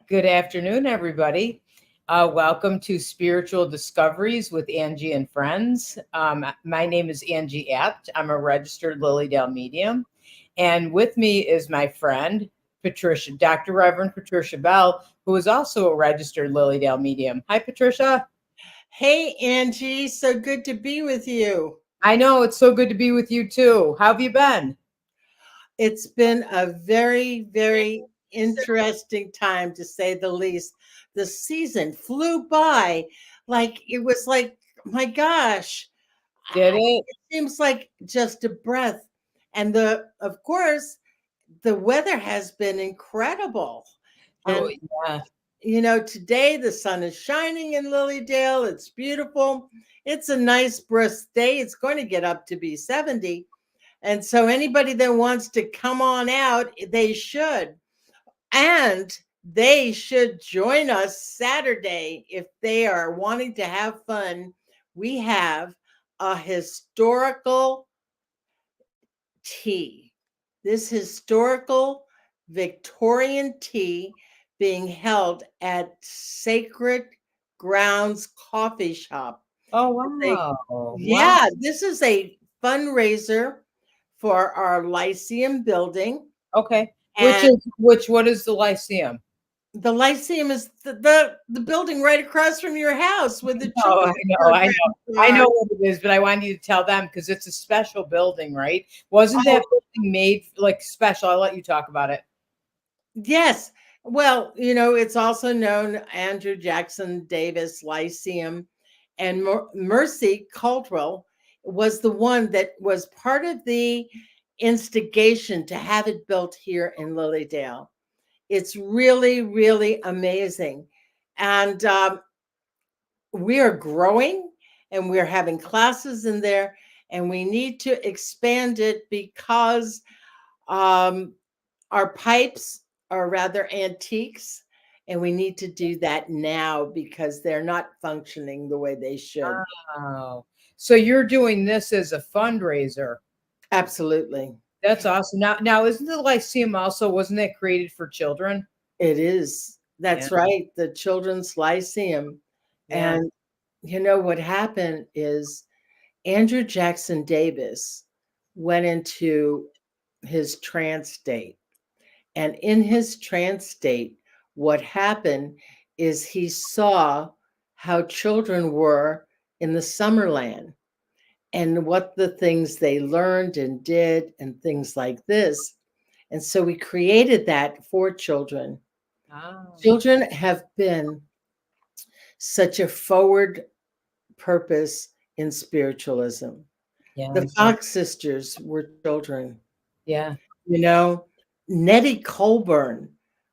Good afternoon, everybody. Welcome to Spiritual Discoveries with Angie and Friends. My name is Angie Abt. I'm a registered Lilydale medium. And with me is my friend, Patricia, Dr. Reverend Patricia Bell, who is also a registered Lilydale medium. Hi, Patricia. Hey, Angie, so good to be with you. I know it's so good to be with you too. How have you been? It's been a very interesting time, to say the least. The season flew by like it was like, my gosh, Did it? it seems like just a breath. And of course, the weather has been incredible. Oh, And yeah. today the sun is shining in Lilydale. It's beautiful. It's a nice brisk day. It's going to get up to be 70. And so anybody that wants to come on out, they should. And they should join us Saturday if they are wanting to have fun. We have a historical tea. This historical Victorian tea being held at Sacred Grounds Coffee Shop. Oh, They- wow. Wow. yeah, this is a fundraiser for our Lyceum building. Okay. And What is the Lyceum? the Lyceum is the building right across from your house with the Oh, children's I know. programs I are. know what it is, but I wanted you to tell them because it's a special building, right? Wasn't that Oh, building made like special? I'll let you talk about it. yes. Well, it's also known Andrew Jackson Davis Lyceum, and Mercy Caldwell was the one that was part of the instigation to have it built here in Lilydale. It's really amazing. And we are growing and we're having classes in there, and we need to expand it because um, our pipes are rather antiques, and we need to do that now because they're not functioning the way they should. Oh, so you're doing this as a fundraiser. Absolutely. That's awesome. Now, isn't the Lyceum also, wasn't that created for children? It is. Yeah. That's right. The Children's Lyceum. Yeah. And what happened is Andrew Jackson Davis went into his trance state. And in his trance state, what happened is he saw how children were in the Summerland and what the things they learned and did and things like this. And so we created that for children. Oh, Children have been such a forward purpose in spiritualism. yeah. The Fox sisters were children. Yeah. You know, Nettie Colburn,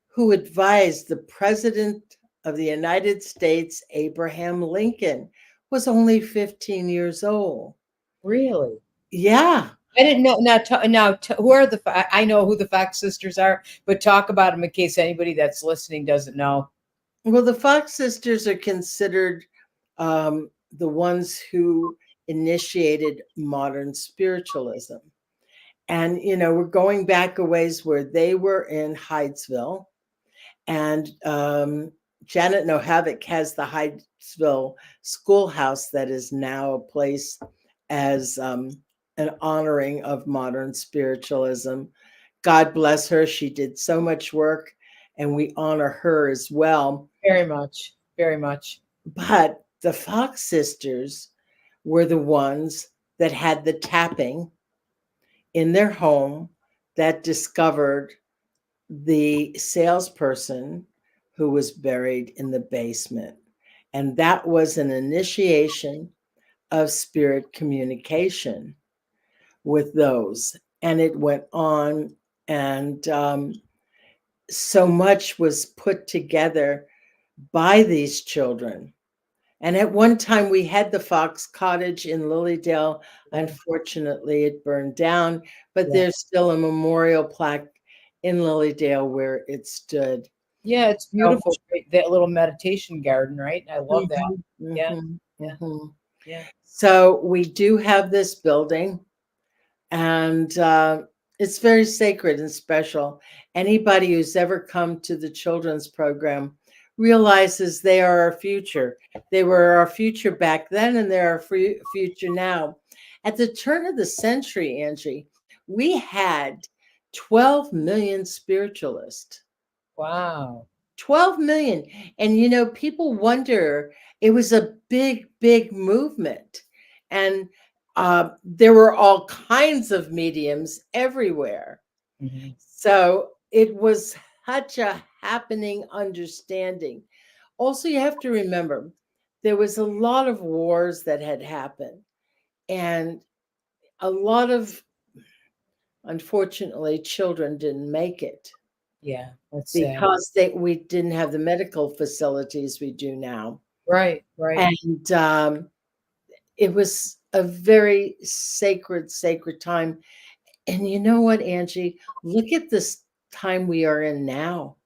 who advised the President of the United States, Abraham Lincoln, was only 15 years old. Really? Yeah. I didn't know. Who are I know who the Fox sisters are, but talk about them in case anybody that's listening doesn't know. Well, the Fox sisters are considered the ones who initiated modern spiritualism. And, we're going back a ways where they were in Hydesville. And Janet Nohavec has the Hydesville schoolhouse that is now a place as an honoring of modern spiritualism. God bless her. She did so much work, and we honor her as well. Very much. Very much. But the Fox sisters were the ones that had the tapping in their home that discovered the salesperson who was buried in the basement. And that was an initiation of spirit communication with those. And it went on, and so much was put together by these children. And at one time, we had the Fox Cottage in Lilydale. Unfortunately, it burned down, but Yeah. there's still a memorial plaque in Lilydale where it stood. Yeah, it's So, beautiful. Right? That little meditation garden, right? I love that. mhm, Yeah. mhm, Yeah. mhm. Yeah. So we do have this building, and It's very sacred and special. Anybody who's ever come to the children's program realizes they are our future. They were our future back then, and they're our future now. At the turn of the century, Angie, we had 12 million spiritualists. Wow. 12 million. And, you know, people wonder, it was a big, big movement. And there were all kinds of mediums everywhere. Mhm. So it was such a happening understanding. Also, you have to remember, there was a lot of wars that had happened, and a lot of, unfortunately, children didn't make it Yeah, that's sad. because we didn't have the medical facilities we do now. Right, right. And it was a very sacred, sacred time. And you know what, Angie? Look at this time we are in now.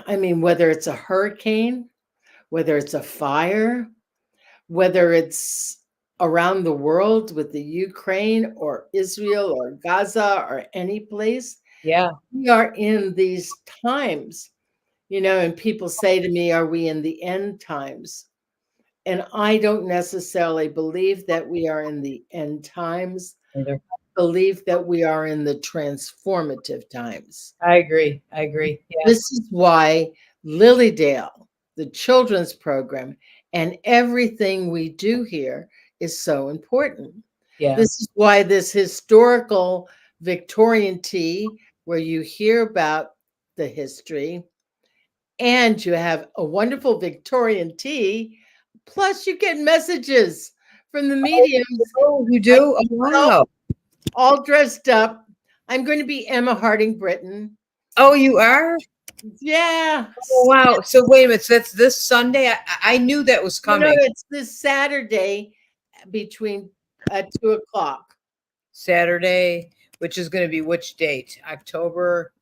I mean, whether it's a hurricane, whether it's a fire, whether it's around the world with the Ukraine or Israel or Gaza or any place, Yeah, we are in these times, you know, and people say to me, are we in the end times? And I don't necessarily believe that we are in the end times. either. I believe that we are in the transformative times. I agree. I agree. Yeah, This is why Lilydale, the children's program, and everything we do here is so important. yeah. This is why this historical Victorian tea, where you hear about the history, and you have a wonderful Victorian tea, plus you get messages from the mediums Oh, you like do? Oh, myself, wow. all dressed up. I'm going to be Emma Harding Britton. Oh, you are? Yeah. Oh, wow. So wait a minute. So that's this Sunday. I knew that was No, coming. it's this Saturday between 2 o'clock. Saturday, which is going to be which date? October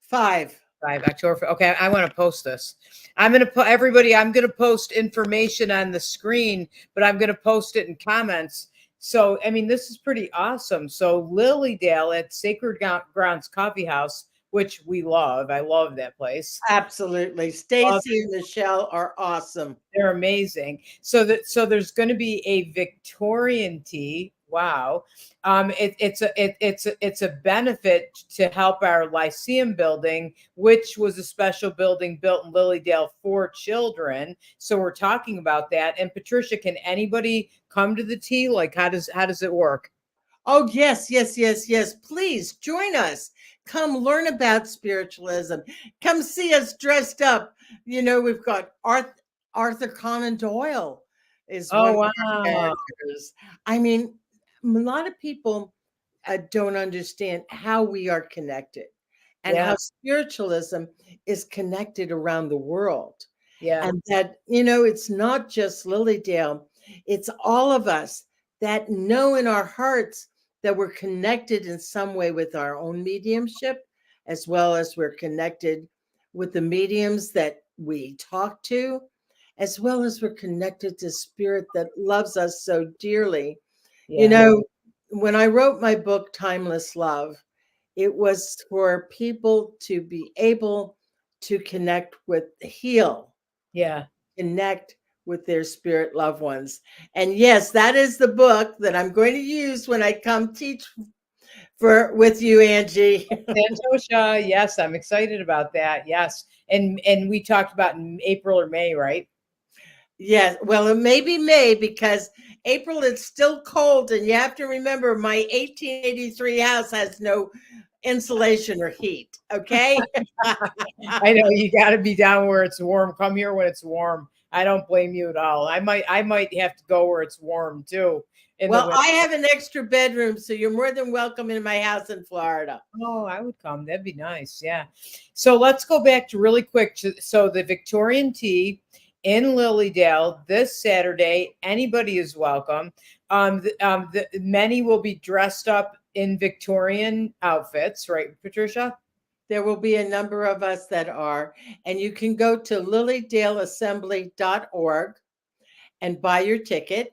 5. 5, October. Okay, I want to post this. I'm going to put everybody. I'm going to post information on the screen, but I'm going to post it in comments. So, I mean, this is pretty awesome. So, Lilydale at Sacred Grounds Coffee House, which we love. I love that place. Absolutely. Stacy and Michelle are awesome. They're amazing. So there's going to be a Victorian tea. Wow. It's a benefit to help our Lyceum building, which was a special building built in Lilydale for children. So we're talking about that. And Patricia, can anybody come to the tea? Like, how does it work? Oh, yes, yes, yes, yes. Please join us. Come learn about spiritualism. Come see us dressed up. You know, we've got Arthur Conan Doyle is one Oh, of our wow. characters. I mean, a lot of people don't understand how we are connected and Yeah, how spiritualism is connected around the world. yeah, And that, you know, it's not just Lilydale, it's all of us that know in our hearts that we're connected in some way with our own mediumship, as well as we're connected with the mediums that we talk to, as well as we're connected to spirit that loves us so dearly. You yeah, know, when I wrote my book, Timeless Love, it was for people to be able to connect with, heal, yeah. connect with their spirit loved ones. And yes, that is the book that I'm going to use when I come teach for with you, Angie. Santosha, yes, I'm excited about that. Yes. And we talked about in April or May, right? Yes, well, it may be May because April is still cold, and you have to remember my 1883 house has no insulation or heat. Okay. I know you got to be down where it's warm. Come here when it's warm. I don't blame you at all. I might have to go where it's warm too in the Well, winter. I have an extra bedroom, so you're more than welcome in my house in Florida. Oh, I would come. That'd be nice. Yeah. So let's go back to really quick. So the Victorian tea in Lilydale this Saturday. Anybody is welcome. Many will be dressed up in Victorian outfits, right, Patricia? There will be a number of us that are, and you can go to lilydaleassembly.org and buy your ticket.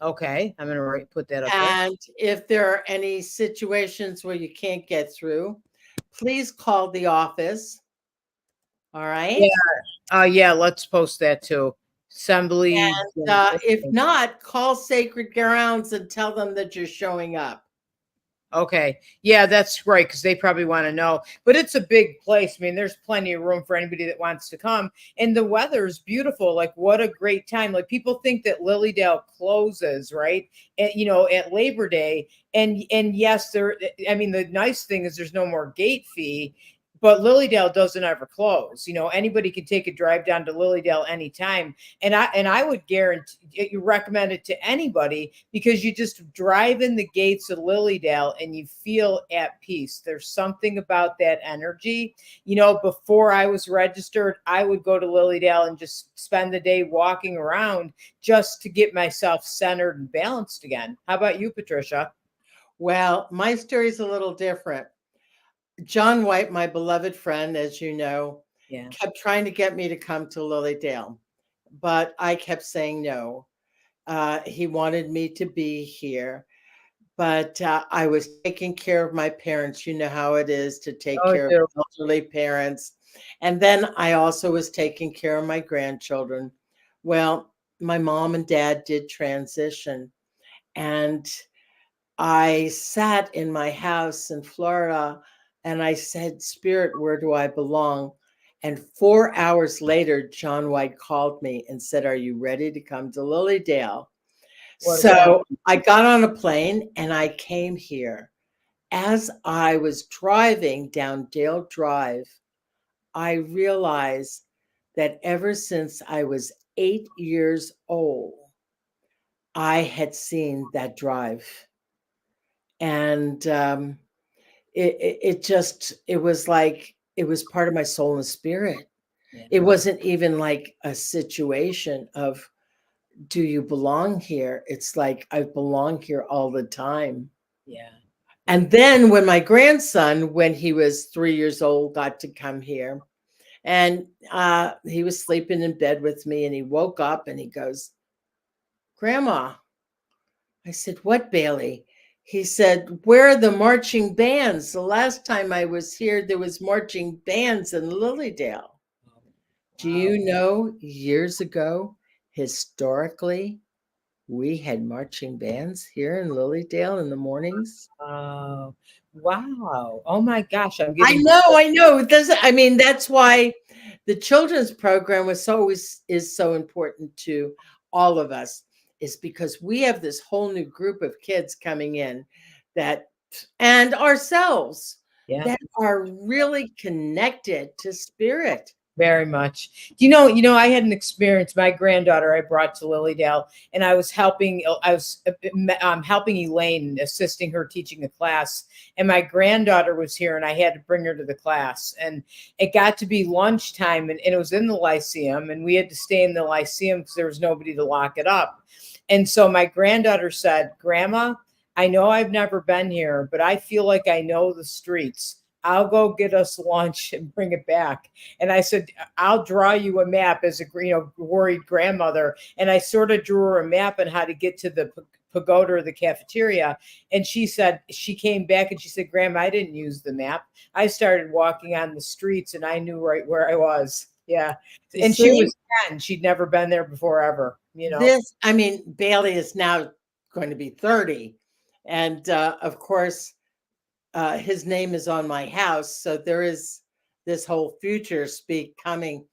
Okay, I'm gonna put that up there. And if there are any situations where you can't get through, please call the office. All right. Yeah, let's post that too. Assembly. If not, call Sacred Grounds and tell them that you're showing up. Okay. Yeah, that's right, because they probably want to know. But it's a big place. I mean, there's plenty of room for anybody that wants to come. And the weather's beautiful. Like, what a great time. Like, people think that Lilydale closes, right? And at Labor Day. And yes, I mean, the nice thing is there's no more gate fee. But Lilydale doesn't ever close. Anybody can take a drive down to Lilydale anytime. And I would guarantee you recommend it to anybody, because you just drive in the gates of Lilydale and you feel at peace. There's something about that energy. Before I was registered, I would go to Lilydale and just spend the day walking around just to get myself centered and balanced again. How about you, Patricia? Well, my story is a little different. John White, my beloved friend, as you know, Yeah. kept trying to get me to come to Lilydale, but I kept saying no. He wanted me to be here, but I was taking care of my parents. You know how it is to take Oh, care of do. elderly parents. And then I also was taking care of my grandchildren. Well, my mom and dad did transition, and I sat in my house in Florida and I said, Spirit, where do I belong? And 4 hours later, John White called me and said, Are you ready to come to Lilydale? What a God. So I got on a plane and I came here. As I was driving down Dale Drive, I realized that ever since I was 8 years old, I had seen that drive. And it was like it was part of my soul and spirit. Yeah. It wasn't even like a situation of do you belong here? It's like I belong here all the time. Yeah. And then when my grandson, when he was 3 years old, got to come here, and he was sleeping in bed with me, and he woke up and he goes, Grandma. I said, What, Bailey? He said, Where are the marching bands? The last time I was here, there was marching bands in Lilydale. Do Wow. you know, years ago, historically, we had marching bands here in Lilydale in the mornings? Oh, wow. Oh my gosh, I'm I getting. know, I know. I mean, that's why the children's program is so important to all of us, is because we have this whole new group of kids coming in that and ourselves Yeah. that are really connected to spirit. Very much. I had an experience. My granddaughter I brought to Lilydale, and I was helping. Helping Elaine, assisting her teaching a class. And my granddaughter was here, and I had to bring her to the class. And it got to be lunchtime, and it was in the Lyceum, and we had to stay in the Lyceum because there was nobody to lock it up. And so my granddaughter said, "Grandma, I know I've never been here, but I feel like I know the streets. I'll go get us lunch and bring it back." And I said, I'll draw you a map as a worried grandmother. And I sort of drew her a map on how to get to the pagoda or the cafeteria. And she said, she came back and she said, Grandma, I didn't use the map. I started walking on the streets and I knew right where I was. Yeah. You And she see, was 10. She'd never been there before ever. I mean, Bailey is now going to be 30. And of course, his name is on my house. So there is this whole future speak coming.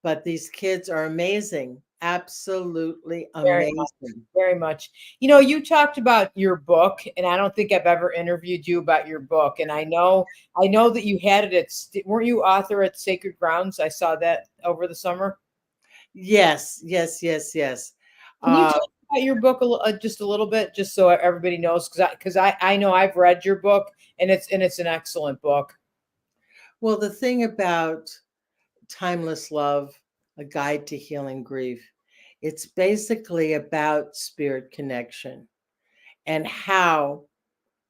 But these kids are amazing. Absolutely Very much. amazing. Very much. You talked about your book, and I don't think I've ever interviewed you about your book. And I know that you had it weren't you author at Sacred Grounds? I saw that over the summer. Yes, yes, yes, yes. Can you Uh, talk about your book just a little bit, just so everybody knows? Because I know I've read your book, and it's an excellent book. well, the thing about Timeless Love, A Guide to Healing Grief, it's basically about spirit connection and how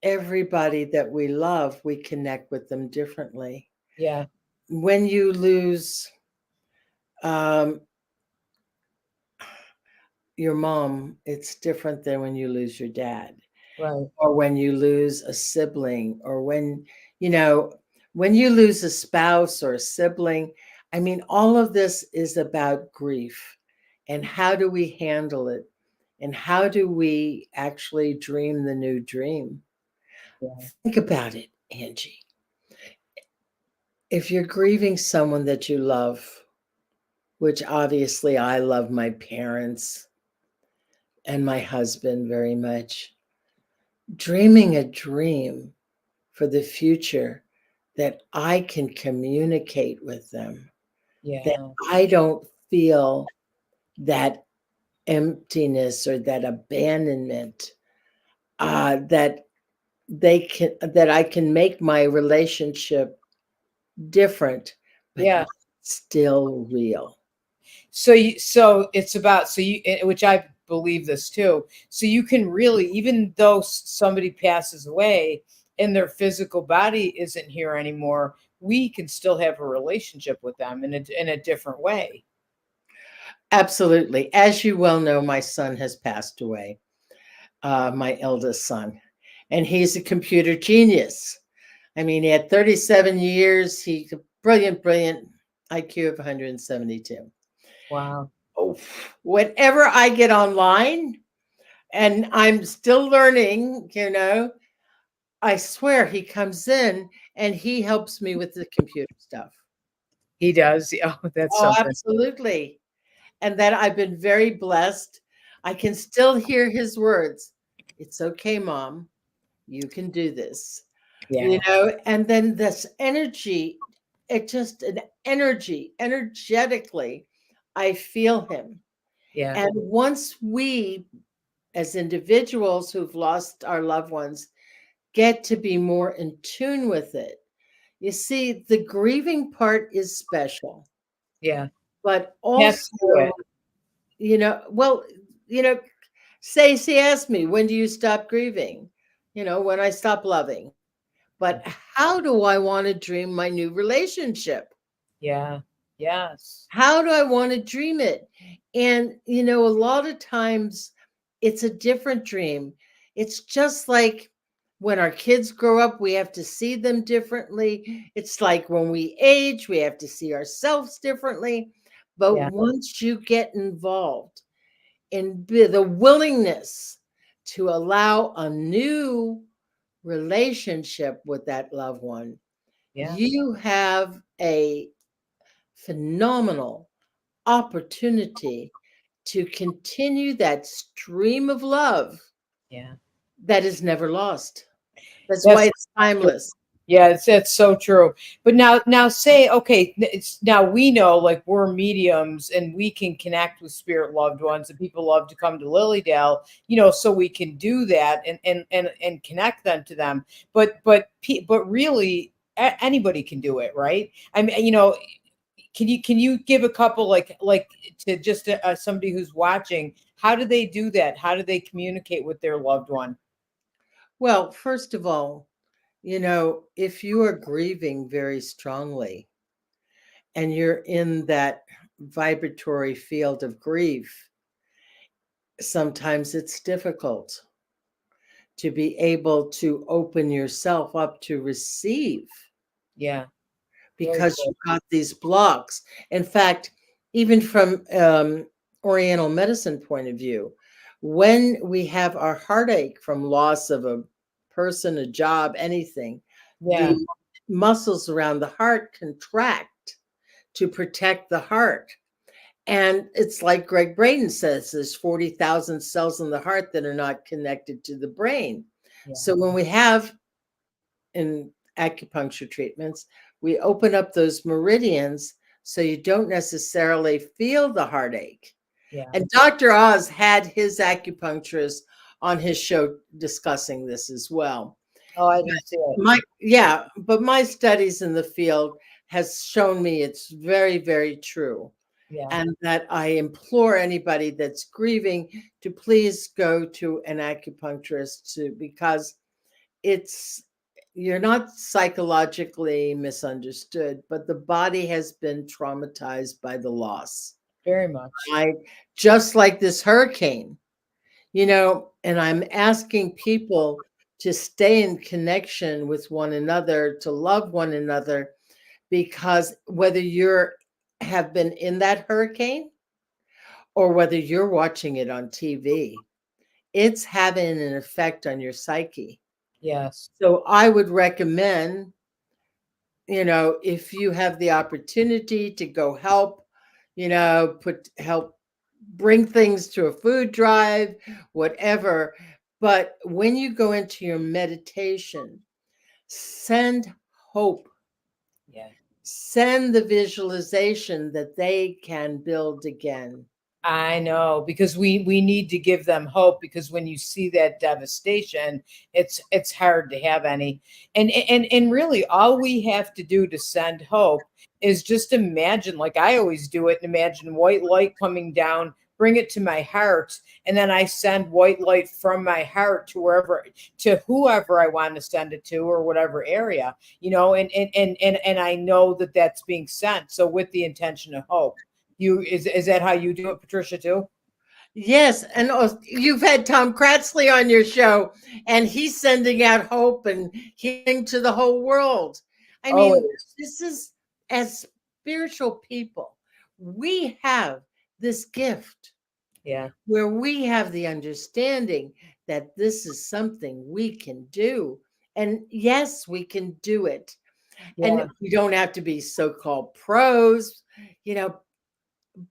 everybody that we love, we connect with them differently. Yeah. When you lose um, your mom, it's different than when you lose your dad, Right. or when you lose a sibling, or you know, when you lose a spouse or a sibling. I mean, all of this is about grief. And how do we handle it? And how do we actually dream the new dream? Yeah. Think about it, Angie. If you're grieving someone that you love, which obviously I love my parents and my husband very much, dreaming a dream for the future that I can communicate with them, that Yeah. I don't feel that emptiness or that abandonment, that that I can make my relationship different, but Yeah. still real. So it's about, which I believe this too. So you can really, even though somebody passes away and their physical body isn't here anymore, we can still have a relationship with them in a different way. Absolutely. As you well know, my son has passed away, my eldest son, and he's a computer genius. I mean, he had 37 years. He's a brilliant, brilliant IQ of 172. Wow. Oh, whenever I get online and I'm still learning, I swear he comes in and he helps me with the computer stuff. He does. Oh, that's Oh, something. absolutely. And that I've been very blessed. I can still hear his words. It's okay, mom. You can do this. Yeah. And then this energy, it just an energy, energetically, I feel him. Yeah. And once we, as individuals who've lost our loved ones, get to be more in tune with it, you see, the grieving part is special, Yeah. but Have to do also, it. well, you know, Stacey asked me, when do you stop grieving? When I stop loving. But how do I want to dream my new relationship? Yeah. Yes. How do I want to dream it? And, a lot of times it's a different dream. It's just like when our kids grow up, we have to see them differently. It's like when we age, we have to see ourselves differently. But Yeah. once you get involved in the willingness to allow a new relationship with that loved one, Yeah. you have a phenomenal opportunity to continue that stream of love Yeah. that is never lost. That's why That's it's timeless. Yeah, it's so true. But now say, okay, now we know, like, we're mediums and we can connect with spirit loved ones, and people love to come to Lilydale, so we can do that and connect them to them. But really, anybody can do it, right? I mean, can you give a couple, like, to just somebody who's watching, how do they do that? How do they communicate with their loved one? Well, first of all, if you are grieving very strongly and you're in that vibratory field of grief, sometimes it's difficult to be able to open yourself up to receive Yeah, very because good. you've got these blocks. In fact, even from Oriental medicine point of view, when we have our heartache from loss of a person, a job, anything, the Yeah, muscles around the heart contract to protect the heart. And it's like Greg Braden says, there's 40,000 cells in the heart that are not connected to the brain. yeah, So when we have in acupuncture treatments, we open up those meridians so you don't necessarily feel the heartache. yeah. And Dr. Oz had his acupuncturist on his show discussing this as well. Oh, I didn't see it. But my studies in the field has shown me it's very, very true. Yeah. And that I implore anybody that's grieving to please go to an acupuncturist because it's you're not psychologically misunderstood, but the body has been traumatized by the loss. Very much. I just like this hurricane, and I'm asking people to stay in connection with one another, to love one another, because whether you're have been in that hurricane or whether you're watching it on TV, it's having an effect on your psyche. Yes. So I would recommend, if you have the opportunity to go help, put help bring things to a food drive, whatever. But when you go into your meditation, send hope, Yeah. send the visualization that they can build again. I know, because we need to give them hope, because when you see that devastation, it's hard to have any. And really all we have to do to send hope is just imagine, like I always do it, and imagine white light coming down, bring it to my heart, and then I send white light from my heart to wherever, to whoever I want to send it to, or whatever area, and I know that that's being sent, so with the intention of hope. Is that how you do it, Patricia, too? Yes, and you've had Tom Kratzley on your show, and he's sending out hope and healing to the whole world. I mean, Always. this is, as spiritual people, we have this gift Yeah. where we have the understanding that this is something we can do. And yes, we can do it. And Yeah. we don't have to be so called pros, you know,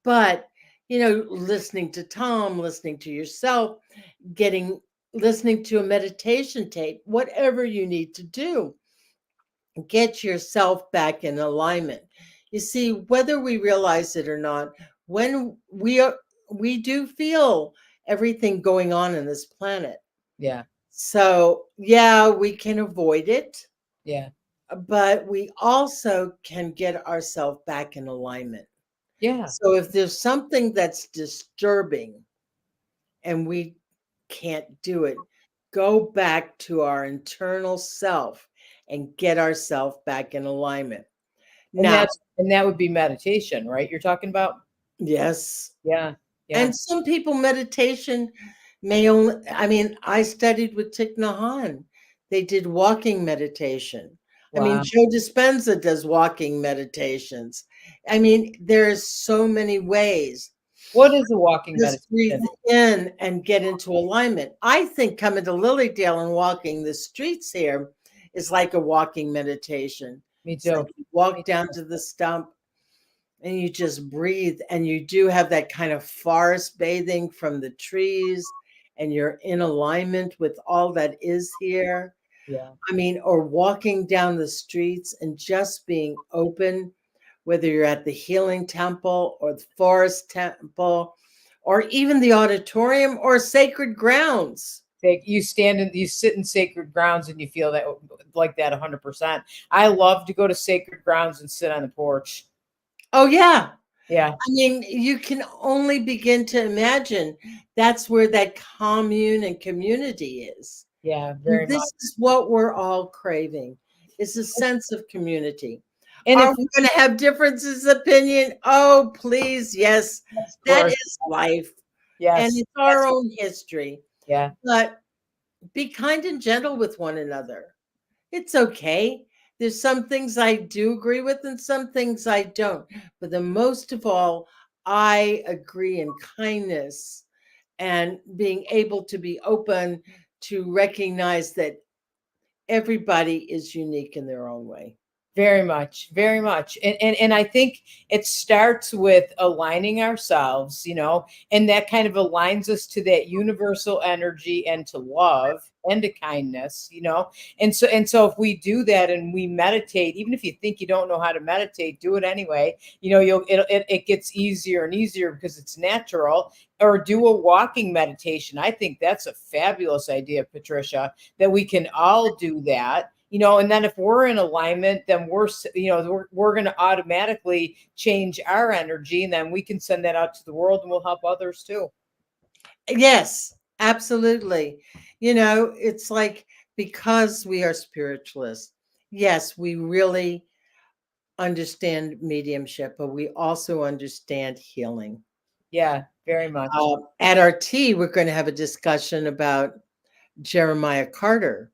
but, listening to Tom, listening to yourself, listening to a meditation tape, whatever you need to do, get yourself back in alignment. You see, whether we realize it or not, when we do feel everything going on in this planet. Yeah. So, yeah, we can avoid it, Yeah. but we also can get ourselves back in alignment. Yeah. So, if there's something that's disturbing and we can't do it, go back to our internal self and get ourselves back in alignment. And Now, that would be meditation, right? You're talking about? yes. Yeah. Yeah. And some people meditation may only, I mean, I studied with Thich Nhat Hanh. They did walking meditation. I mean, Wow. Joe Dispenza does walking meditations. I mean, there's so many ways. What is a walking Just breathe meditation? in and get into alignment. I think coming to Lilydale and walking the streets here is like a walking meditation. Me It's like too. you walk Me down too. to the stump and you just breathe, and you do have that kind of forest bathing from the trees, and you're in alignment with all that is here. Yeah. I mean, or walking down the streets and just being open, whether you're at the healing temple or the forest temple or even the auditorium or sacred grounds. You sit in sacred grounds and you feel that, like that, 100%. I love to go to sacred grounds and sit on the porch. Oh, yeah. Yeah. I mean, you can only begin to imagine that's where that commune and community is. Yeah. And Very much. this is what we're all craving, is a sense of community. And if, Are we going to have differences of opinion? Oh, please, yes. of That course, is life, and yes. it's our own history. Yeah. But be kind and gentle with one another. It's okay. There's some things I do agree with and some things I don't. But the most of all, I agree in kindness and being able to be open to recognize that everybody is unique in their own way. Very much, very much. And I think it starts with aligning ourselves, and that kind of aligns us to that universal energy, and to love, and to kindness, and so if we do that and we meditate, even if you think you don't know how to meditate, do it anyway. It gets easier and easier because it's natural. Or do a walking meditation. I think that's a fabulous idea, Patricia, that we can all do that. And then if we're in alignment, then we're going to automatically change our energy, and then we can send that out to the world, and we'll help others too. Yes, absolutely. It's like, because we are spiritualists, yes, we really understand mediumship, but we also understand healing. Yeah, very much. At our tea, we're going to have a discussion about Jeremiah Carter,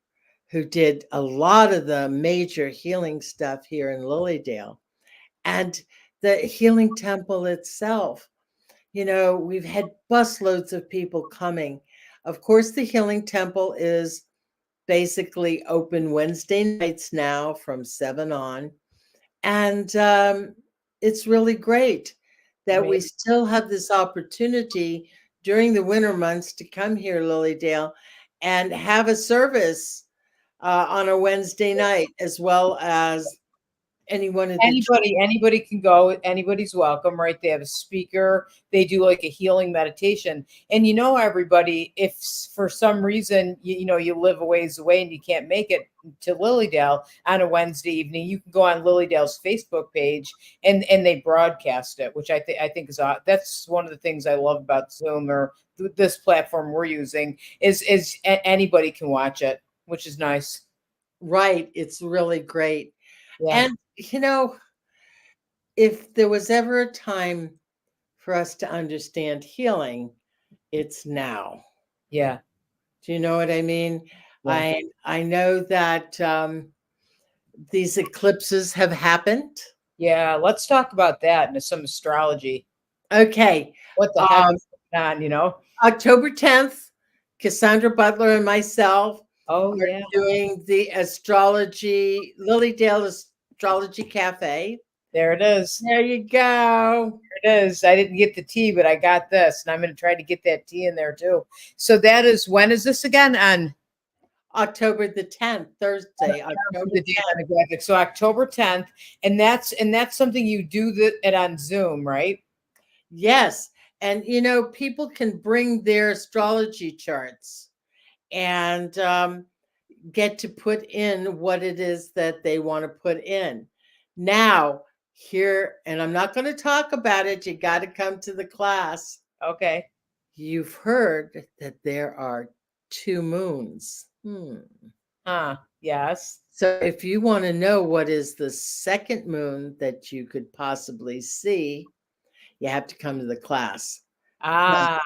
who did a lot of the major healing stuff here in Lilydale. And the healing temple itself, we've had busloads of people coming. Of course, the healing temple is basically open Wednesday nights now from 7 on. And it's really great that we Amazing. still have this opportunity during the winter months to come here, Lilydale, and have a service on a Wednesday night, as well as any one of the Anybody can go. Anybody's welcome, right? They have a speaker. They do like a healing meditation. And everybody, if for some reason you live a ways away and you can't make it to Lilydale on a Wednesday evening, you can go on Lilydale's Facebook page and they broadcast it, which I think is that's one of the things I love about Zoom or this platform we're using is anybody can watch it, which is nice. Right. It's really great. Yeah. And, if there was ever a time for us to understand healing, it's now. Yeah. Do you know what I mean? Yeah. I know that these eclipses have happened. Yeah, let's talk about that and some astrology. Okay. What the heck is going on, October 10th, Cassandra Butler and myself Oh, are yeah. doing the Astrology, Lilydale Astrology Cafe. There it is. There you go. There it is. I didn't get the tea, but I got this, and I'm going to try to get that tea in there too. So that is, when is this again? On October the 10th, Thursday, October the 10th. demographic. So October 10th, and that's something you do it on Zoom, right? Yes. And, people can bring their astrology charts and get to put in what it is that they want to put in. Now, here, and I'm not going to talk about it. You got to come to the class. Okay. You've heard that there are 2 moons. Yes. So if you want to know what is the second moon that you could possibly see, you have to come to the class. Ah.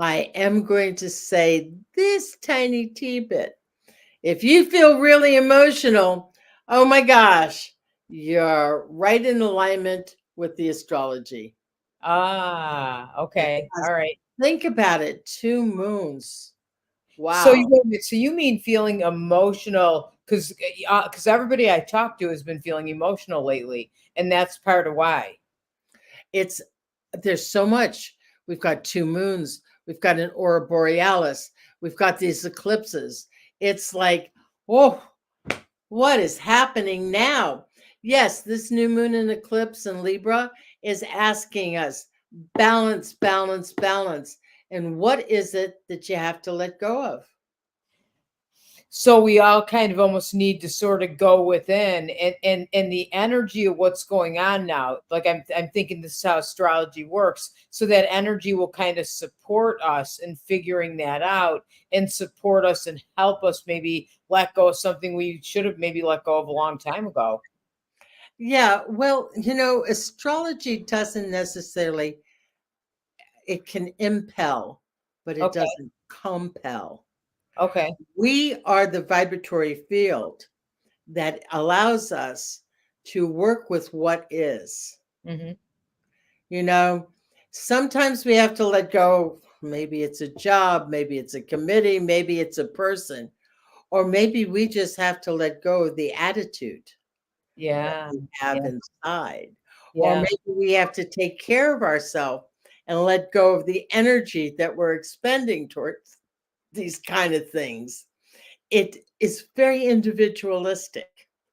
I am going to say this tiny bit. If you feel really emotional, oh my gosh, you're right in alignment with the astrology. Okay. All right. Think about it, 2 moons. So Wow. you mean feeling emotional because everybody I talked to has been feeling emotional lately, and that's part of why. There's so much. We've got 2 moons. We've got an aurora borealis. We've got these eclipses. It's like, oh, what is happening now? Yes, this new moon and eclipse in Libra is asking us balance, balance, balance. And what is it that you have to let go of? So we all kind of almost need to sort of go within and the energy of what's going on now. Like I'm thinking this is how astrology works. So that energy will kind of support us in figuring that out and support us and help us maybe let go of something we should have maybe let go of a long time ago. Yeah, well, astrology doesn't necessarily, it can impel, but it Okay. doesn't compel. Okay. We are the vibratory field that allows us to work with what is. Hmm. Sometimes we have to let go. Maybe it's a job, maybe it's a committee, maybe it's a person, or maybe we just have to let go of the attitude that Yeah. we have Yeah. inside. Or Yeah. maybe we have to take care of ourselves and let go of the energy that we're expending towards these kind of things. It is very individualistic.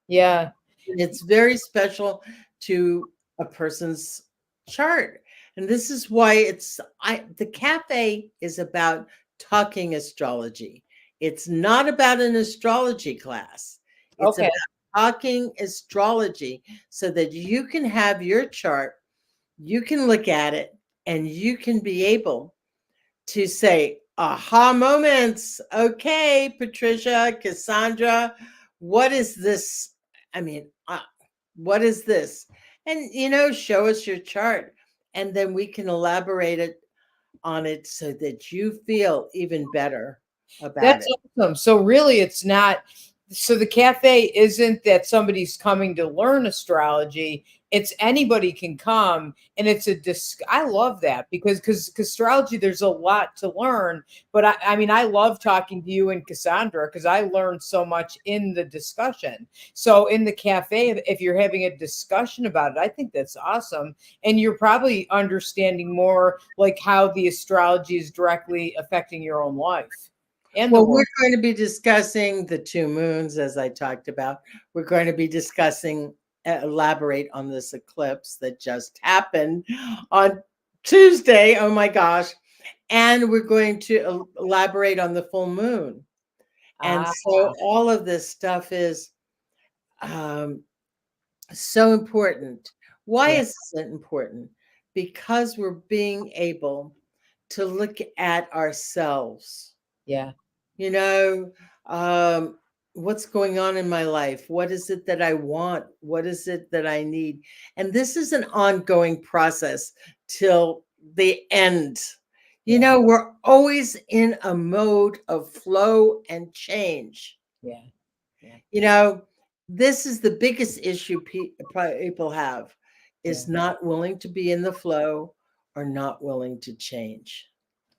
Yeah. It's very special to a person's chart. And this is why the cafe is about talking astrology. It's not about an astrology class. It's Okay. about talking astrology so that you can have your chart, you can look at it, and you can be able to say, aha moments. Okay, Patricia, Cassandra, what is this? I mean, What is this? And, show us your chart. And then we can elaborate it on it so that you feel even better about That's it. awesome. So really it's not, so the cafe isn't that somebody's coming to learn astrology. It's anybody can come, and it's I love that because astrology, there's a lot to learn. But I mean, I love talking to you and Cassandra because I learned so much in the discussion. So in the cafe, if you're having a discussion about it, I think that's awesome. And you're probably understanding more like how the astrology is directly affecting your own life and the Well, we're world. going to be discussing the two moons, as I talked about. We're going to be discussing, elaborate on this eclipse that just happened on Tuesday. Oh my gosh. And we're going to elaborate on the full moon. And Ah, so all of this stuff is um, so important. Why yeah, is it important? Because we're being able to look at ourselves. yeah, you know um what's going on in my life? What is it that I want? What is it that I need? And this is an ongoing process till the end. yeah, We're always in a mode of flow and change. yeah, yeah, you know this is the biggest issue people have, yeah. is not willing to be in the flow or not willing to change.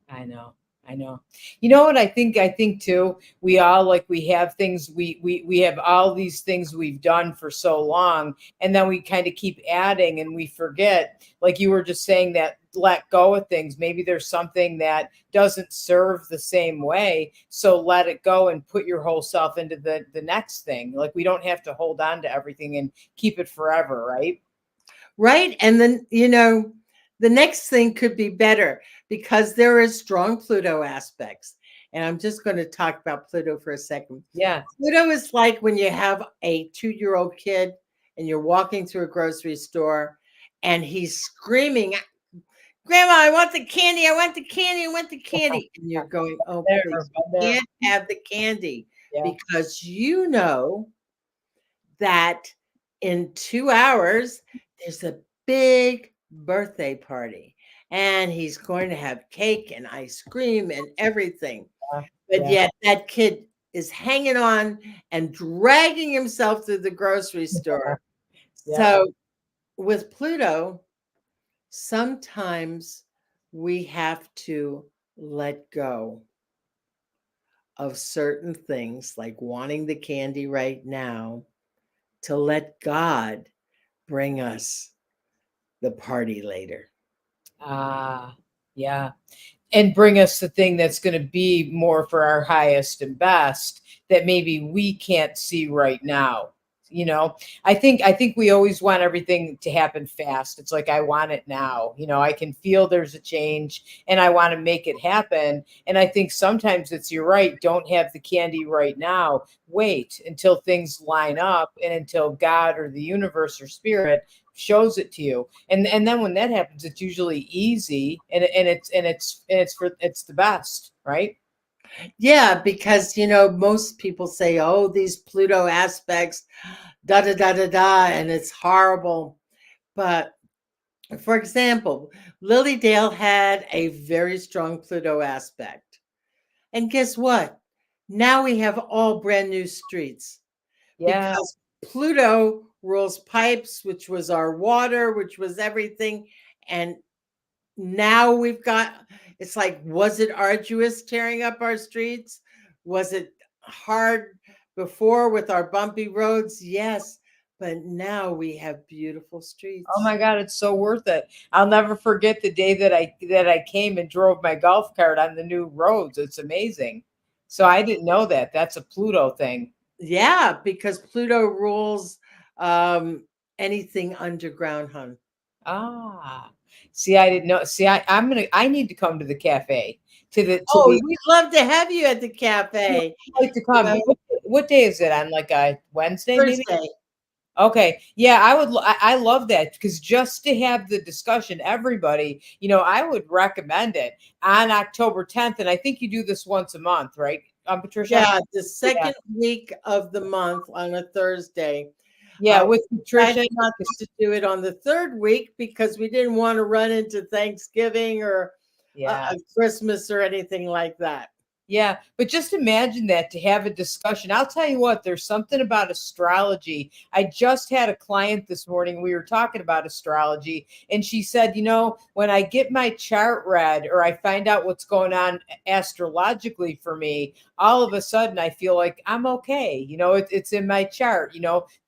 I know. I know. You know what I think too, we all like we have things we have all these things we've done for so long, and then we kind of keep adding and we forget, like you were just saying, that let go of things. Maybe there's something that doesn't serve the same way, so let it go and put your whole self into the next thing. Like we don't have to hold on to everything and keep it forever, right? Right. And then, the next thing could be better because there is strong Pluto aspects. And I'm just going to talk about Pluto for a second. Yeah. Pluto is like when you have a 2-year-old kid and you're walking through a grocery store and he's screaming, "Grandma, I want the candy. I want the candy. I want the candy." And you're going, "Oh, There, please, you there. can't have the candy Yeah. because you know that in 2 hours, there's a big birthday party and he's going to have cake and ice cream and everything. But Yeah. yet, that kid is hanging on and dragging himself through the grocery store. Yeah. So, with Pluto, sometimes we have to let go of certain things, like wanting the candy right now, to let God bring us the party later. Ah, yeah. And bring us the thing that's going to be more for our highest and best that maybe we can't see right now. You know, I think we always want everything to happen fast. It's like I want it now. I can feel there's a change and I want to make it happen. And I think sometimes it's, you're right, don't have the candy right now. Wait until things line up and until God or the universe or spirit shows it to you. And then when that happens, it's usually easy, and it's the best, right? Yeah, because most people say, "Oh, these Pluto aspects, da da da da da," and it's horrible. But for example, Lily Dale had a very strong Pluto aspect. And guess what? Now we have all brand new streets Yeah. because Pluto rules pipes, which was our water, which was everything. And now we've got, it's like, was it arduous tearing up our streets? Was it hard before with our bumpy roads? Yes. But now we have beautiful Oh streets. my God, it's so worth it. I'll never forget the day that I came and drove my golf cart on the new roads. It's amazing. So I didn't know that. That's a Pluto thing. Yeah, because Pluto rules um, anything underground, hun. Ah, see, I didn't know. See, I need to come to the cafe to Oh, the we'd love to have you at the cafe. I'd like to You come. know, What day is it on? Like a Wednesday, maybe? Thursday. Okay. Yeah, I would. I love that because just to have the discussion, everybody, I would recommend it on October 10th. And I think you do this once a month, right? Patricia? Yeah, the Yeah. second week of the month on a Thursday. Yeah, with Decided Patricia. not to do it on the third week because we didn't want to run into Thanksgiving or Yeah. Christmas or anything like that. Yeah, but just imagine that, to have a discussion. I'll tell you what, there's something about astrology. I just had a client this morning. We were talking about astrology, and she said, when I get my chart read or I find out what's going on astrologically for me, all of a sudden I feel like I'm okay. It's in my chart.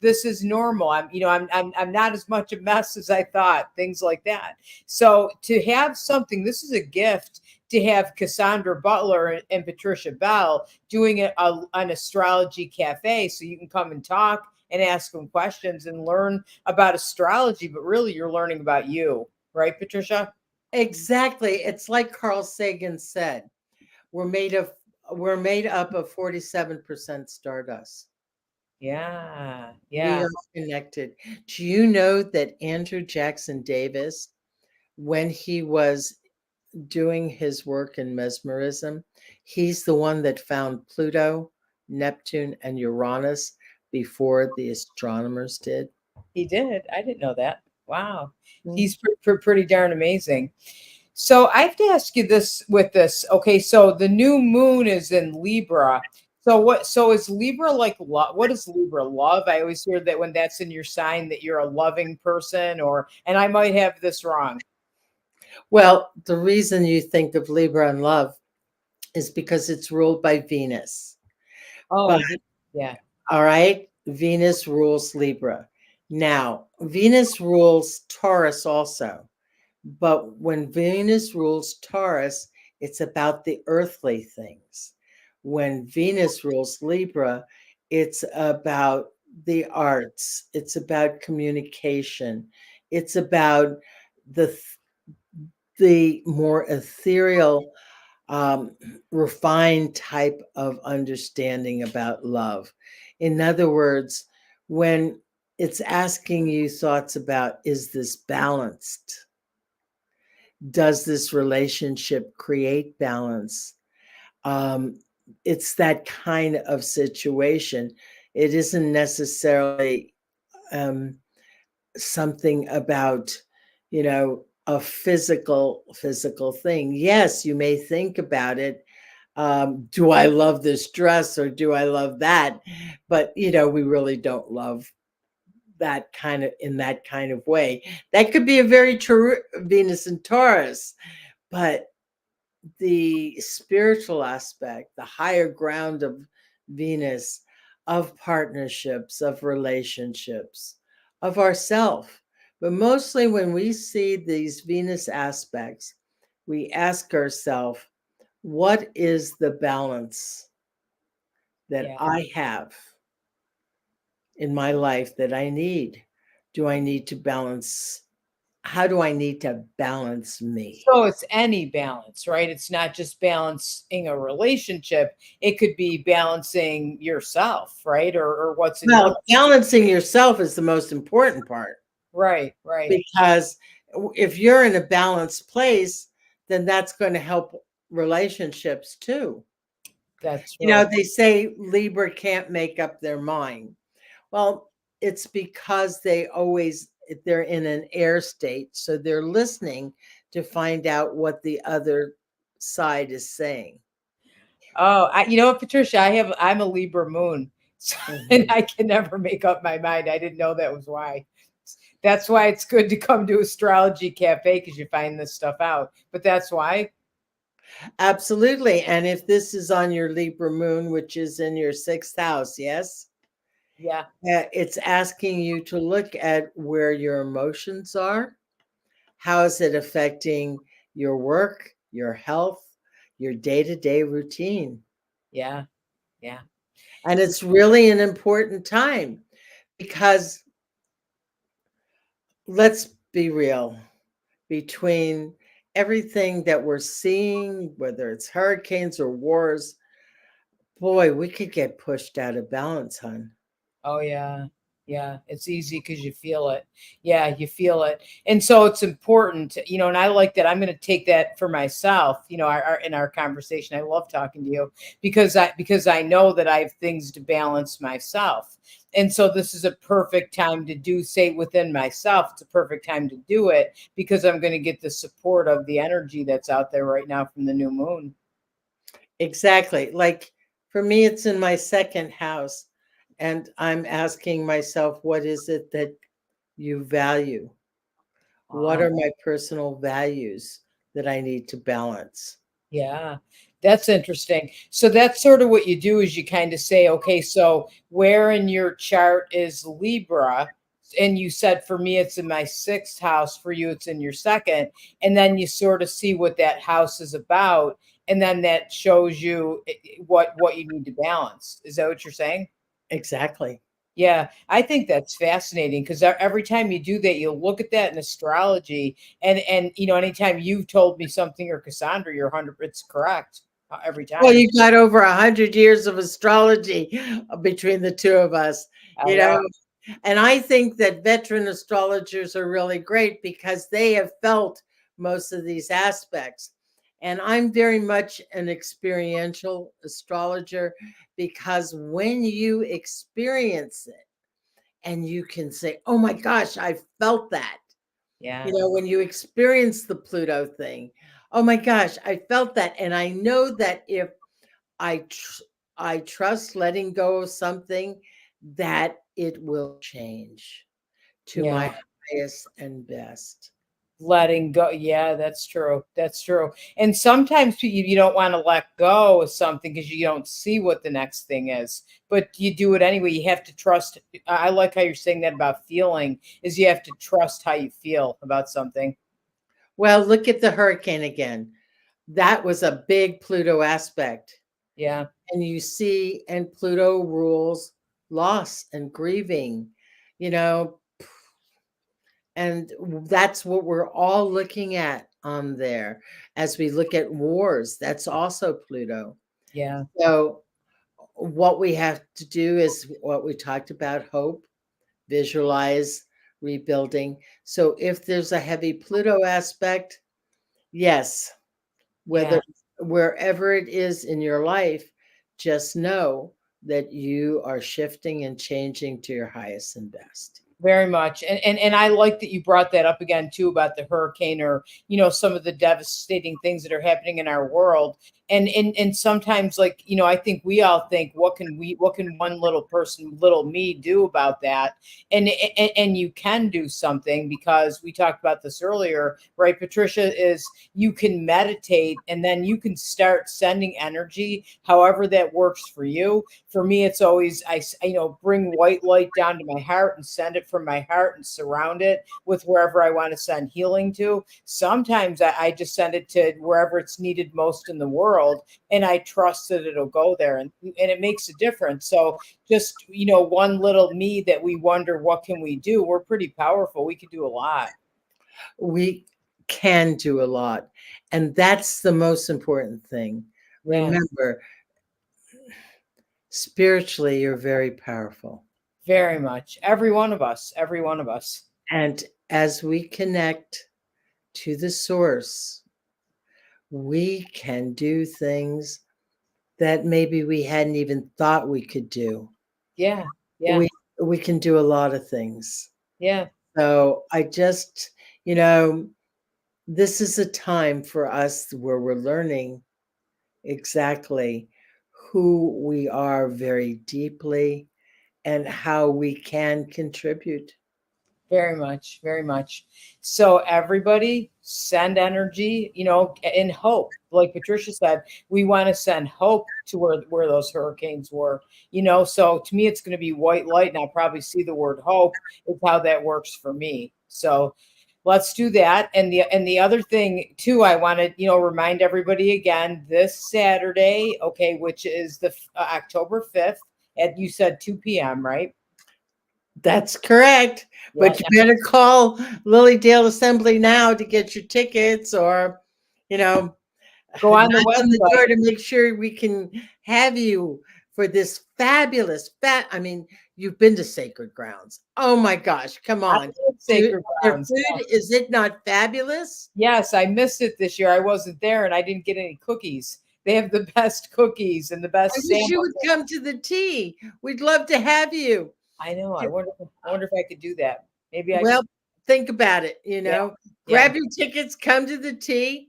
This is normal. I'm not as much a mess as I thought. Things like that. So to have something, this is a gift, to have Cassandra Butler and Patricia Bell doing an astrology cafe, so you can come and talk and ask them questions and learn about astrology, but really you're learning about you, right, Patricia? Exactly. It's like Carl Sagan said, we're made up of 47% stardust. Yeah, We yeah. are connected. Do you know that Andrew Jackson Davis, when he was doing his work in mesmerism, he's the one that found Pluto, Neptune, and Uranus before the astronomers did? He did. I didn't know that. Wow. Mm. He's pretty darn amazing. So I have to ask you this with this. Okay, so the new moon is in Libra. So is Libra like love? What is Libra, love? I always hear that when that's in your sign that you're a loving person, and I might have this wrong. Well, the reason you think of Libra and love is because it's ruled by Venus. But Oh, yeah. all right, Venus rules Libra. Now, Venus rules Taurus also. But when Venus rules Taurus, it's about the earthly things. When Venus rules Libra, it's about the arts, it's about communication, it's about the the more ethereal, um, refined type of understanding about love. In other words, when it's asking you thoughts about, is this balanced? Does this relationship create balance? Um, it's that kind of situation. It isn't necessarily um, something about, a physical thing. Yes, you may think about it. Do I love this dress or do I love that? But we really don't love that kind of in that kind of way. That could be a very true Venus and Taurus, but the spiritual aspect, the higher ground of Venus, of partnerships, of relationships, of ourself. But mostly when we see these Venus aspects, we ask ourselves, what is the balance that Yeah. I have in my life that I need? Do I need to balance? How do I need to balance me? So it's any balance, right? It's not just balancing a relationship. It could be balancing yourself, right? Or what's in your. Well, balancing yourself is the most important part. Right, right. Because if you're in a balanced place, then that's going to help relationships too. That's right. They say Libra can't make up their mind. Well, it's because they're in an air state, so they're listening to find out what the other side is saying. Oh, you know what, Patricia, I'm a Libra moon. So, and Mhm. I can never make up my mind. I didn't know that was why. That's why it's good to come to Astrology Cafe, because you find this stuff out. But that's why. Absolutely. And if this is on your Libra moon, which is in your sixth house, yes? Yeah, It's asking you to look at where your emotions are. How is it affecting your work, your health, your day to day routine? yeah, yeah. And it's really an important time because let's be real, between everything that we're seeing, whether it's hurricanes or wars, boy, we could get pushed out of balance, hon. Oh, yeah, Yeah, it's easy because you feel it. Yeah, you feel it. And so it's important, and I like that. I'm going to take that for myself, in our conversation. I love talking to you because I know that I have things to balance myself. And so this is a perfect time to do, say, within myself, it's a perfect time to do it because I'm going to get the support of the energy that's out there right now from the new moon. Exactly. Like for me, it's in my second house. And I'm asking myself, what is it that you value? What Wow. are my personal values that I need to balance? Yeah, that's interesting. So that's sort of what you do is you kind of say, okay, so where in your chart is Libra? And you said for me, it's in my sixth house. For you, it's in your second. And then you sort of see what that house is about. And then that shows you what you need to balance. Is that what you're saying? Exactly. Yeah, I think that's fascinating because every time you do that, you'll look at that in astrology, and anytime you've told me something or Cassandra, you're 100, it's correct every Well, time. you got over 100 years of astrology between the two of us, I you know. know. And I think that veteran astrologers are really great because they have felt most of these aspects. And I'm very much an experiential astrologer because when you experience it and you can say, oh my gosh, I felt that. Yeah, When you experience the Pluto thing, oh my gosh, I felt that. And I know that if I I trust letting go of something that it will change to yeah. my highest and best. Letting go. Yeah, that's true. That's true. And sometimes you don't want to let go of something because you don't see what the next thing is, but you do it anyway. You have to trust. I like how you're saying that about feeling, is you have to trust how you feel about something. Well, look at the hurricane again. That was a big Pluto aspect. Yeah, And you see, and Pluto rules loss and grieving, you know, and that's what we're all looking at on there as we look at wars. That's also Pluto. yeah, So, what we have to do is what we talked about: hope, visualize, rebuilding. So, if there's a heavy Pluto aspect, yes, yeah. whether wherever it is in your life, just know that you are shifting and changing to your highest and best. Very much. And I like that you brought that up again too about the hurricane or some of the devastating things that are happening in our world. And sometimes like, I think we all think what can one little person, little me do about that? And you can do something because we talked about this earlier, right? Patricia, is you can meditate and then you can start sending energy however that works for you. For me, it's always bring white light down to my heart and send it from my heart and surround it with wherever I want to send healing to. Sometimes I just send it to wherever it's needed most in the world, and I trust that it'll go there, and it makes a difference. So just one little me that we wonder what can we do. We're pretty powerful. We could do a lot. We can do a lot. And that's the most important thing. Yeah, Remember, spiritually, you're very powerful. very much. Every one of us. Every one of us. And as we connect to the source, we can do things that maybe we hadn't even thought we could do. Yeah, yeah, We can do a lot of things. yeah. So I just, you know, this is a time for us where we're learning exactly who we are very deeply and how we can contribute. Very much, very much. So everybody send energy, in hope. Like Patricia said, we want to send hope to where those hurricanes were, So to me, it's going to be white light, and I'll probably see the word hope is how that works for me. So let's do that. And the other thing too, I want to remind everybody again this Saturday, okay, which is the October 5th at, you said 2 p.m., right? That's correct. Yeah. But you better call Lilydale Assembly now to get your tickets or, you know, Go on the knock on the door website. to make sure we can have you for this fabulous I mean, you've been to Sacred Grounds. Oh my gosh, come I on. love Sacred Their Grounds. food, is it not fabulous? Yes, I missed it this year. I wasn't there and I didn't get any cookies. They have the best cookies and the I best wish you would sandwiches. come to the tea. We'd love to have you. I know. I wonder if I could do that. Maybe I Well, could. think about it, Yeah. Yeah. grab your tickets, come to the tea.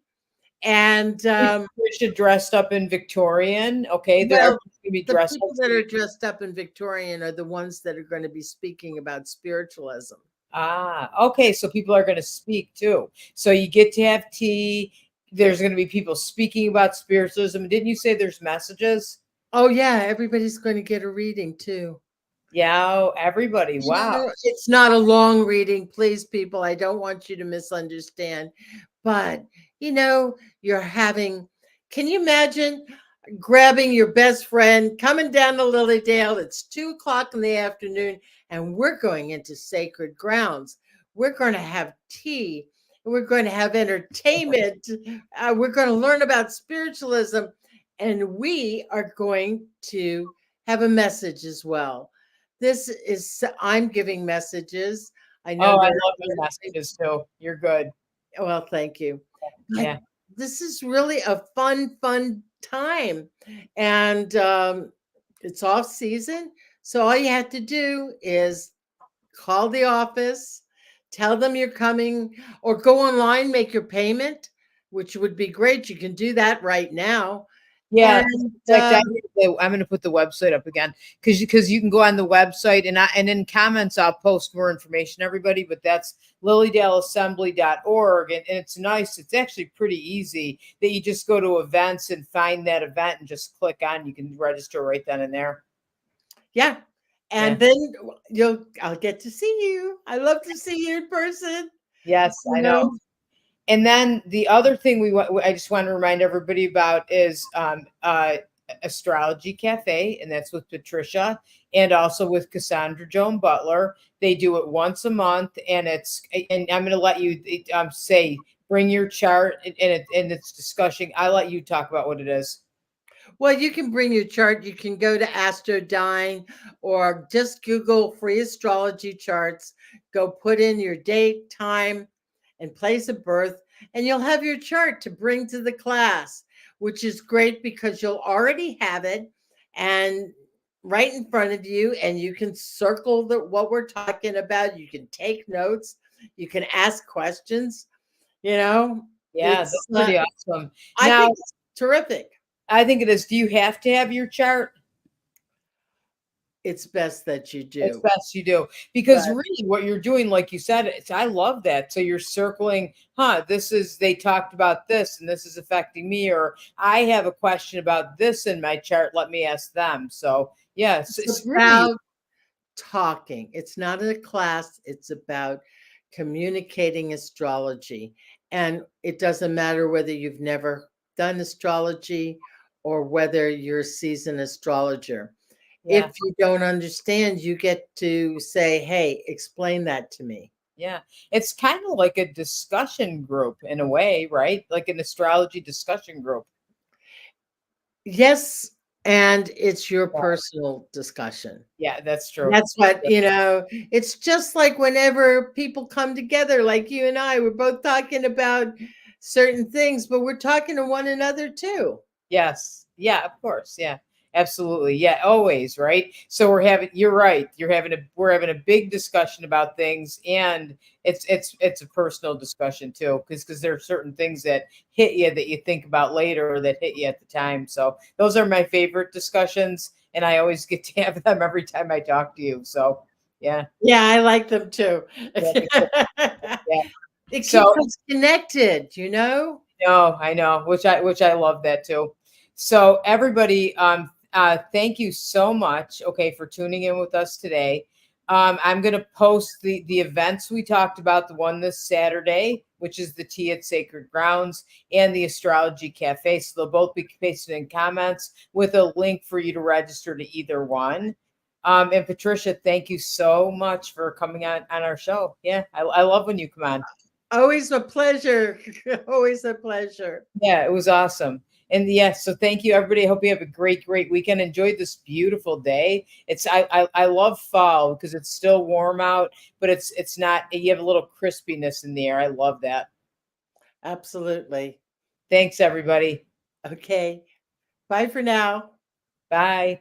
And Patricia dressed up in Victorian. Okay, they're well, gonna be the dressed up. people that are dressed up in Victorian are the ones that are going to be speaking about spiritualism. Ah, okay. So people are going to speak too. So you get to have tea. There's going to be people speaking about spiritualism. Didn't you say there's messages? Oh yeah, everybody's going to get a reading too. Yeah, everybody. Wow. It's not a long reading, please, people. I don't want you to misunderstand. But, you're having, can you imagine grabbing your best friend, coming down to Lilydale? It's 2 o'clock in the afternoon, and we're going into Sacred Grounds. We're going to have tea. We're going to have entertainment. We're going to learn about spiritualism, and we are going to have a message as well. I'm giving messages. I know Oh, I there love your messages too. You're good. well, thank you. But Yeah. this is really a fun time. And it's off season. So all you have to do is call the office, tell them you're coming, or go online, make your payment, which would be great. You can do that right now. Yeah. And I'm going to put the website up again because you can go on the website and in comments I'll post more information, everybody. But that's lilydaleassembly.org, and it's nice. It's actually pretty easy that you just go to events and find that event and just click on. You can register right then and there. yeah. And then I'll get to see you. I love to see you in person. Yes, I know. And then the other thing I just want to remind everybody about is Astrology Cafe, and that's with Patricia and also with Cassandra Joan Butler. They do it once a month, and I'm going to let you say bring your chart and it's discussion. I let you talk about what it is. Well, you can bring your chart. You can go to Astrodyne or just Google free astrology charts. Go put in your date, time, and place of birth, and you'll have your chart to bring to the class, which is great because you'll already have it and right in front of you, and you can circle what we're talking about. You can take notes. You can ask questions. Yeah, that's pretty awesome. I think it's terrific. I think it is. Do you have to have your chart? It's best that you do. It's best you do, because really what you're doing, like you said, I love that. So you're circling, they talked about this and this is affecting me, or I have a question about this in my chart. Let me ask them. So yes, it's about talking. It's not a class. It's about communicating astrology. And it doesn't matter whether you've never done astrology or whether you're a seasoned astrologer. Yeah. If you don't understand, you get to say, hey, explain that to me. Yeah. It's kind of like a discussion group in a way, right? Like an astrology discussion group. Yes. And it's your personal discussion. Yeah, that's true. That's what, it's just like whenever people come together, like you and I, we're both talking about certain things, but we're talking to one another too. Yes. Yeah, of course. Yeah. Absolutely. Yeah, always, right? So you're right. We're having a big discussion about things, and it's a personal discussion too, because there are certain things that hit you that you think about later or that hit you at the time. So those are my favorite discussions, and I always get to have them every time I talk to you. So yeah. Yeah, I like them too. Yeah. It keeps us connected, No, I know, which I love that too. So everybody, thank you so much, for tuning in with us today. I'm going to post the events we talked about, the one this Saturday, which is the Tea at Sacred Grounds, and the Astrology Cafe. So they'll both be pasted in comments with a link for you to register to either one. And Patricia, thank you so much for coming on our show. Yeah, I love when you come on. Always a pleasure. Always a pleasure. Yeah, it was awesome. And yes, so thank you, everybody. I hope you have a great, great weekend. Enjoy this beautiful day. I love fall because it's still warm out, but it's not. You have a little crispiness in the air. I love that. Absolutely. Thanks, everybody. Okay. Bye for now. Bye.